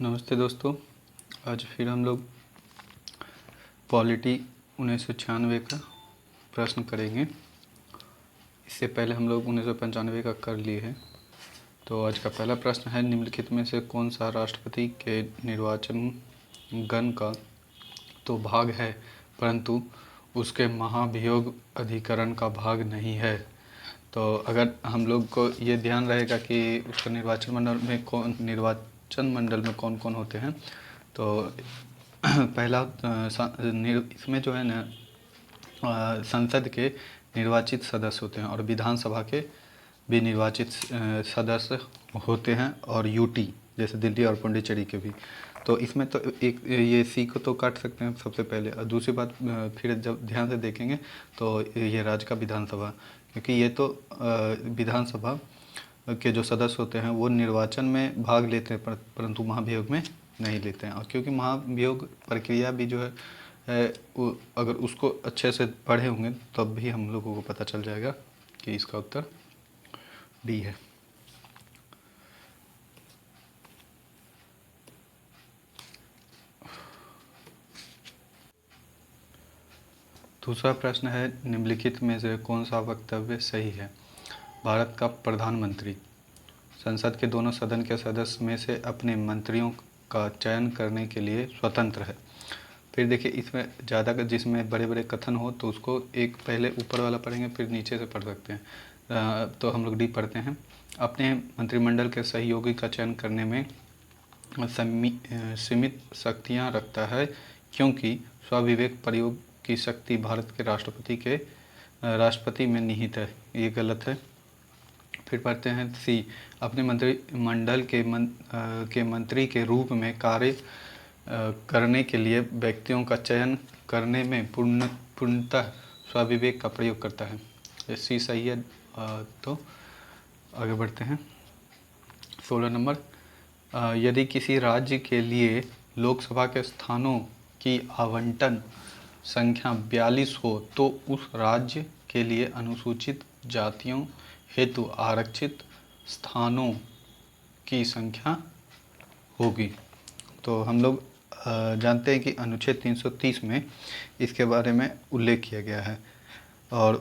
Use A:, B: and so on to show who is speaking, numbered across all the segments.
A: नमस्ते दोस्तों। आज फिर हम लोग पॉलिटी 1996 का प्रश्न करेंगे। इससे पहले हम लोग 1995 का कर लिए हैं। तो आज का पहला प्रश्न है, निम्नलिखित में से कौन सा राष्ट्रपति के निर्वाचन गण का तो भाग है परंतु उसके महाभियोग अधिकरण का भाग नहीं है। तो अगर हम लोग को ये ध्यान रहेगा कि उसका निर्वाचन मंडल में कौन कौन होते हैं, तो पहला इसमें जो है ना संसद के निर्वाचित सदस्य होते हैं और विधानसभा के भी निर्वाचित सदस्य होते हैं, और यूटी जैसे दिल्ली और पुडुचेरी के भी। तो इसमें तो एक ये सी को तो काट सकते हैं सबसे पहले, और दूसरी बात फिर जब ध्यान से देखेंगे तो ये राज्य का विधानसभा, क्योंकि ये तो विधानसभा के जो सदस्य होते हैं वो निर्वाचन में भाग लेते हैं परंतु महाभियोग में नहीं लेते हैं। और क्योंकि महाभियोग प्रक्रिया भी जो है वो अगर उसको अच्छे से पढ़े होंगे तब भी हम लोगों को पता चल जाएगा कि इसका उत्तर डी है। दूसरा प्रश्न है, निम्नलिखित में से कौन सा वक्तव्य सही है। भारत का प्रधानमंत्री संसद के दोनों सदन के सदस्य में से अपने मंत्रियों का चयन करने के लिए स्वतंत्र है। फिर देखिए इसमें ज़्यादा जिसमें बड़े बड़े कथन हो तो उसको एक पहले ऊपर वाला पढ़ेंगे फिर नीचे से पढ़ सकते हैं। तो हम लोग डी पढ़ते हैं। अपने मंत्रिमंडल के सहयोगी का चयन करने में सीमित शक्तियां रखता है क्योंकि स्वविवेक प्रयोग की शक्ति भारत के राष्ट्रपति में निहित है। ये गलत है। फिर पढ़ते हैं सी, अपने मंत्रिमंडल के मंत्री के रूप में कार्य करने के लिए व्यक्तियों का चयन करने में पूर्णतः स्वविवेक का प्रयोग करता है। सी सही है। तो आगे बढ़ते हैं। 16 नंबर, यदि किसी राज्य के लिए लोकसभा के स्थानों की आवंटन संख्या 42 हो तो उस राज्य के लिए अनुसूचित जातियों हेतु आरक्षित स्थानों की संख्या होगी। तो हम लोग जानते हैं कि अनुच्छेद 330 में इसके बारे में उल्लेख किया गया है, और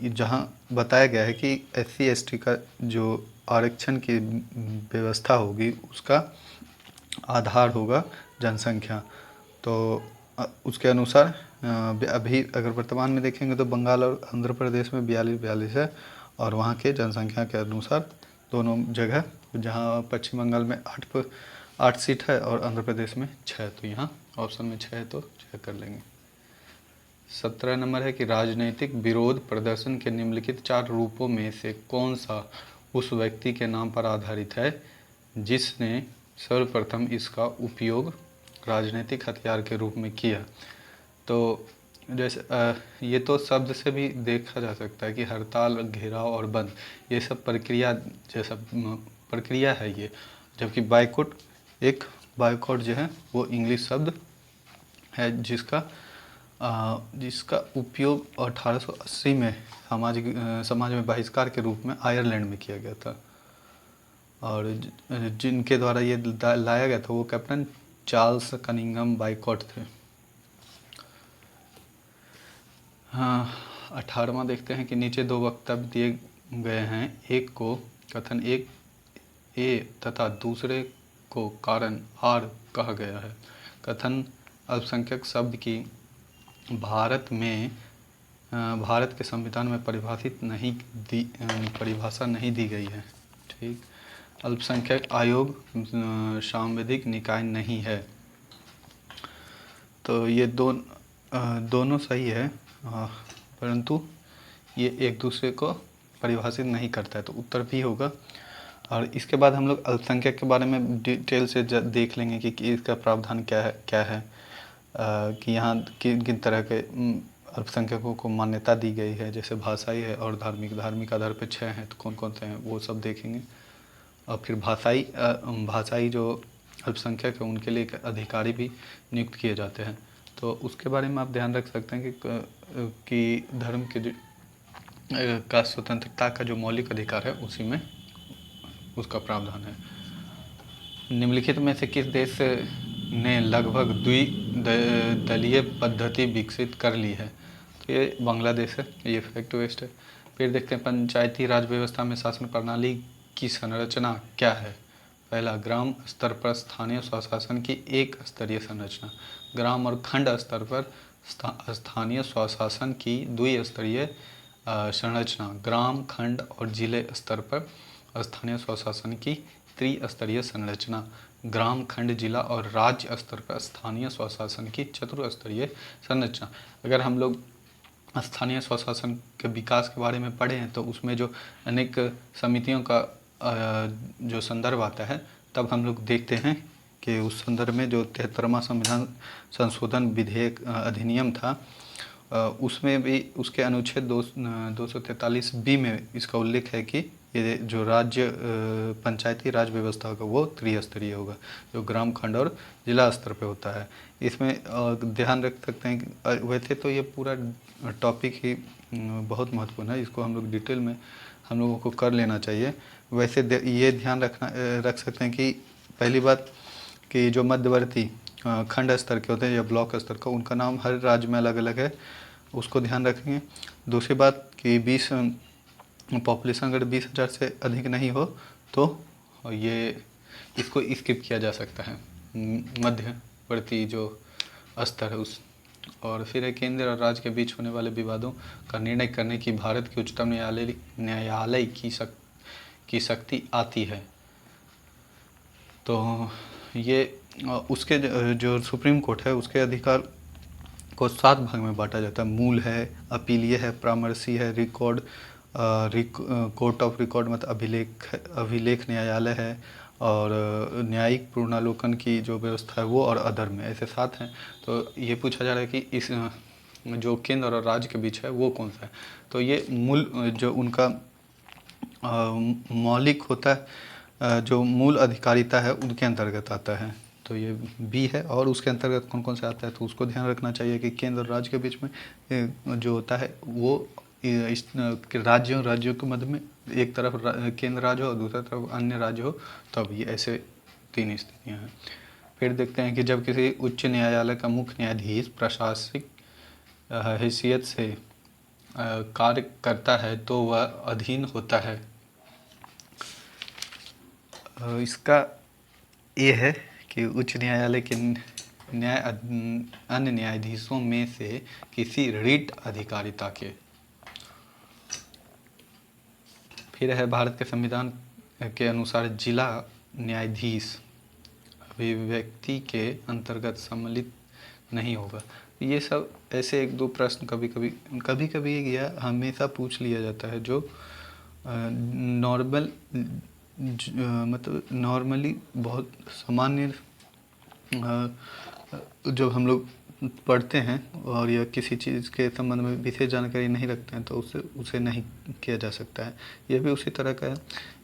A: जहां बताया गया है कि SC ST का जो आरक्षण की व्यवस्था होगी उसका आधार होगा जनसंख्या। तो उसके अनुसार अभी अगर वर्तमान में देखेंगे तो बंगाल और आंध्र प्रदेश में 42 है, और वहाँ के जनसंख्या के अनुसार दोनों जगह, जहाँ पश्चिम बंगाल में 8 सीट है और आंध्र प्रदेश में 6, तो यहाँ ऑप्शन में 6 है तो 6 कर लेंगे। 17 नंबर है कि राजनीतिक विरोध प्रदर्शन के निम्नलिखित 4 रूपों में से कौन सा उस व्यक्ति के नाम पर आधारित है जिसने सर्वप्रथम इसका उपयोग राजनीतिक हथियार के रूप में किया। तो जैसे ये तो शब्द से भी देखा जा सकता है कि हड़ताल, घेराव और बंद, ये सब प्रक्रिया जैसा प्रक्रिया है ये, जबकि बाइकआउट जो है वो इंग्लिश शब्द है जिसका उपयोग 1880 में समाज में बहिष्कार के रूप में आयरलैंड में किया गया था, और जिनके द्वारा ये लाया गया था वो कैप्टन चार्ल्स कनिंघम बाइकआउट थे। हाँ, 18वां देखते हैं कि नीचे 2 वक्तव्य दिए गए हैं। एक को कथन एक ए तथा दूसरे को कारण आर कहा गया है। कथन अल्पसंख्यक शब्द की भारत के संविधान में परिभाषा नहीं दी गई है। ठीक, अल्पसंख्यक आयोग सांविधिक निकाय नहीं है। तो ये दोनों सही है, परंतु ये एक दूसरे को परिभाषित नहीं करता है, तो उत्तर भी होगा। और इसके बाद हम लोग अल्पसंख्यक के बारे में डिटेल से देख लेंगे कि इसका प्रावधान क्या है, कि यहाँ किन तरह के अल्पसंख्यकों को मान्यता दी गई है। जैसे भाषाई है और धार्मिक आधार पर 6 हैं, तो कौन कौन से हैं वो सब देखेंगे। और फिर भाषाई जो अल्पसंख्यक है उनके लिए एक अधिकारी भी नियुक्त किए जाते हैं। तो उसके बारे में आप ध्यान रख सकते हैं कि धर्म के का स्वतंत्रता का जो मौलिक अधिकार है उसी में उसका प्रावधान है। निम्नलिखित में से किस देश ने लगभग द्विदलीय पद्धति विकसित कर ली है? तो ये बांग्लादेश है, ये फैक्ट वेस्ट है। फिर देखते हैं पंचायती राज व्यवस्था में शासन प्रणाली की संरचना क्या है? पहला, ग्राम स्तर पर स्थानीय स्वशासन की एक स्तरीय संरचना। ग्राम और खंड स्तर पर स्थानीय स्वशासन की द्विस्तरीय संरचना। ग्राम, खंड और जिले स्तर पर स्थानीय स्वशासन की त्रिस्तरीय संरचना। ग्राम, खंड, जिला और राज्य स्तर पर स्थानीय स्वशासन की चतुस्तरीय संरचना। अगर हम लोग स्थानीय स्वशासन के विकास के बारे में पढ़े हैं तो उसमें जो अनेक समितियों का जो संदर्भ आता है, तब हम लोग देखते हैं कि उस संदर्भ में जो 73वां संविधान संशोधन विधेयक अधिनियम था, उसमें भी उसके अनुच्छेद 243B में इसका उल्लेख है कि ये जो राज्य पंचायती राज व्यवस्था होगा वो त्रिस्तरीय होगा, जो ग्राम, खंड और जिला स्तर पे होता है। इसमें ध्यान रख सकते हैं कि वैसे तो ये पूरा टॉपिक ही बहुत महत्वपूर्ण है, इसको हम लोग डिटेल में हम लोगों को कर लेना चाहिए। वैसे ये ध्यान रख सकते हैं कि पहली बात कि जो मध्यवर्ती खंड स्तर के होते हैं या ब्लॉक स्तर का, उनका नाम हर राज्य में अलग अलग है, उसको ध्यान रखेंगे। दूसरी बात कि 20 पॉपुलेशन अगर 20,000 से अधिक नहीं हो तो ये इसको स्किप किया जा सकता है, मध्यवर्ती जो स्तर है उस। और फिर है केंद्र और राज्य के बीच होने वाले विवादों का निर्णय करने की भारत के उच्चतम न्यायालय की शक्ति आती है। तो ये उसके जो सुप्रीम कोर्ट है उसके अधिकार को 7 भाग में बांटा जाता है। मूल है, अपीलीय है, परामर्शी है, कोर्ट ऑफ रिकॉर्ड मतलब अभिलेख न्यायालय है, और न्यायिक पूर्णालोकन की जो व्यवस्था है वो, और अदर में, ऐसे 7 हैं। तो ये पूछा जा रहा है कि इस जो केंद्र और राज्य के बीच है वो कौन सा है? तो ये मूल जो उनका मौलिक होता है, जो मूल अधिकारिता है उनके अंतर्गत आता है। तो ये बी है। और उसके अंतर्गत कौन कौन से आता है तो उसको ध्यान रखना चाहिए कि केंद्र और राज्य के बीच में जो होता है वो इस राज्यों के मध्य में एक तरफ केंद्र राज्य हो और दूसरी तरफ अन्य राज्य हो, तब ये ऐसे 3 स्थितियाँ हैं। फिर देखते हैं कि जब किसी उच्च न्यायालय का मुख्य न्यायाधीश प्रशासनिक हैसियत से कार्य करता है तो वह अधीन होता है। इसका ये है कि उच्च न्यायालय के अन्य न्यायाधीशों में से किसी रिट अधिकारिता के। फिर है भारत के संविधान के अनुसार जिला न्यायाधीश अभिव्यक्ति के अंतर्गत सम्मिलित नहीं होगा। ये सब ऐसे 1-2 प्रश्न कभी कभी या हमेशा पूछ लिया जाता है, जो मतलब नॉर्मली बहुत सामान्य जब हम लोग पढ़ते हैं और या किसी चीज़ के संबंध में विशेष जानकारी नहीं रखते हैं तो उसे नहीं किया जा सकता है। यह भी उसी तरह का है।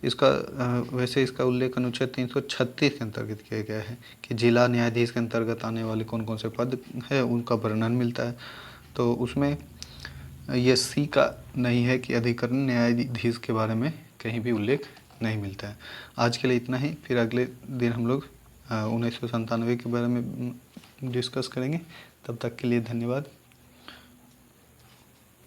A: इसका वैसे इसका उल्लेख अनुच्छेद 336 के अंतर्गत किया गया है कि जिला न्यायाधीश के अंतर्गत आने वाले कौन कौन से पद है उनका वर्णन मिलता है। तो उसमें ये सी का नहीं है कि अधिकरण न्यायाधीश के बारे में कहीं भी उल्लेख नहीं मिलता है। आज के लिए इतना ही, फिर अगले दिन हम लोग 1997 के बारे में डिस्कस करेंगे। तब तक के लिए धन्यवाद।